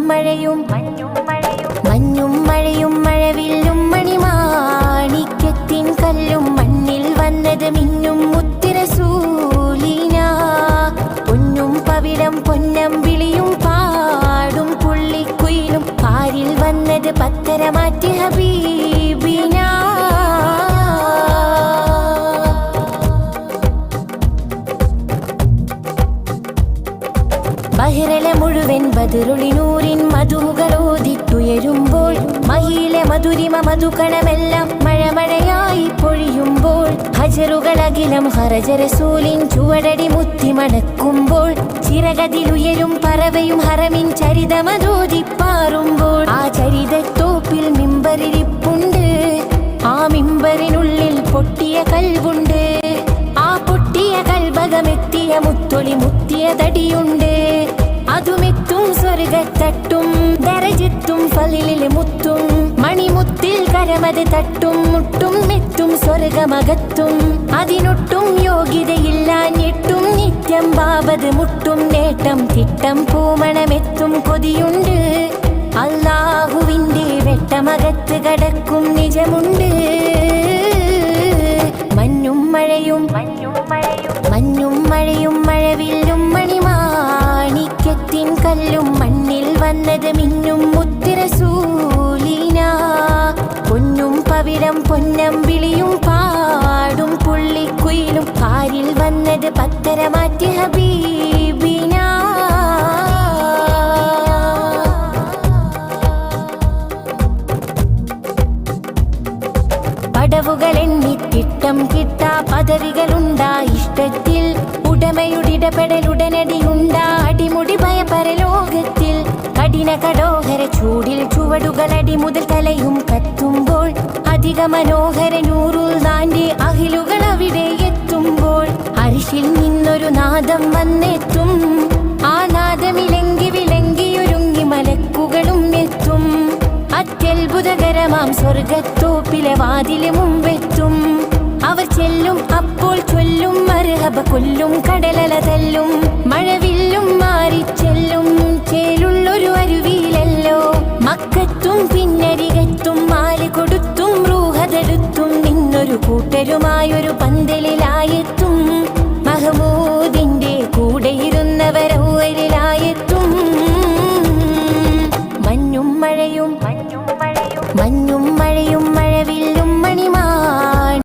മഴയും മഞ്ഞും മഴയും മഴവില്ലും മണിമാണിക്യത്തിൻ കല്ലും മണ്ണിൽ വന്നത് മിന്നും മുത്തുറസൂലിന പൊന്നും പവിഴം പൊന്നം വിളിയും പാടും പുള്ളിക്കുയിലും പാരിൽ വന്നത് പത്തര മാറ്റി ഹബീബിന ബഹിറല മുഴുവൻ ബദറുളിനൂറിൻ മധുകളോദിട്ടുയരുമ്പോൾ മഹിയിലെ മധുരിമ മധുകണമെല്ലാം മഴമഴയായി പൊഴിയുമ്പോൾ ഹജറുകളകിലം ഹറജറസൂലിൻ ചുവടടി മുത്തി മണക്കുമ്പോൾ ചിറകതിലുയരും പറവയും ഹറമിൻ ചരിതമതോദിപ്പാറുമ്പോൾ ആ ചരിതത്തോപ്പിൽ മിമ്പറിരിപ്പുണ്ട് ആ മിമ്പറിനുള്ളിൽ പൊട്ടിയ കൽവുണ്ട് ആ പൊട്ടിയ കൽഭകമെത്തിയ മുത്തൊളി മുത്തിയ തടിയുണ്ട് അതുമെത്തും സ്വർഗത്തട്ടും ദരജത്തും ഫലിലിൽ മുത്തും മണിമുത്തിൽ കരമത് തട്ടും മുട്ടും മെത്തും സ്വർഗമകത്തും അതിനൊട്ടും യോഗ്യതയില്ലാഞ്ഞിട്ടും നിത്യം ബാബത് മുട്ടും നേട്ടം തിട്ടം പൂമണമെത്തും കൊതിയുണ്ട് അല്ലാഹുവിൻ്റെ വെട്ടമകത്ത് കടക്കും നിജമുണ്ട് മഞ്ഞും മഴയും മഴവില്ലും മണിമാണിക്യത്തിൻ കല്ലും മണ്ണിൽ വന്നത് മിന്നും മുത്തുറസൂലിന പൊന്നും പവിഴം പൊന്നം വിളിയും പാടും പുള്ളിക്കുയിലും പാരിൽ വന്നത് പത്തര മാറ്റി ഹബീബിന പടവുകളെണ്ണിത്തിട്ടം കിട്ടാ പദവികളുണ്ടാ ഇഷ്ടത്തിൽ ഉടമയുടിടപെടലുടനടിയുണ്ടാ അടിമുടി ഭയപരലോകത്തിൽ കഠിന കടോഹര ചൂടിൽ ചുവടുകളടി മുതൽ തലയും കത്തുമ്പോൾ അധിക മനോഹര നൂറുൽ നാന്റെ അഹിലുകൾ അവിടെ എത്തുമ്പോൾ അരിശിൽ നിന്നൊരു നാദം വന്നെത്തും ആ നാദമിലെങ്കി വിലങ്കിയൊരുങ്ങി മലക്കുകളും എത്തും അത്യത്ഭുതകരമാം സ്വർഗത്തോപ്പിലെ വാതില് മുമ്പെത്തും അവർ ചെല്ലും അപ്പോൾ ചൊല്ലും മർഹബ കൊല്ലും കടലല തല്ലും മഴവില്ലും മാറിച്ചെല്ലും ചേലുള്ളൊരു അരുവിയിലല്ലോ മക്കത്തും പിന്നരികത്തും മാല് കൊടുത്തും റൂഹതെടുത്തും നിന്നൊരു കൂട്ടരുമായൊരു പന്തലിലായി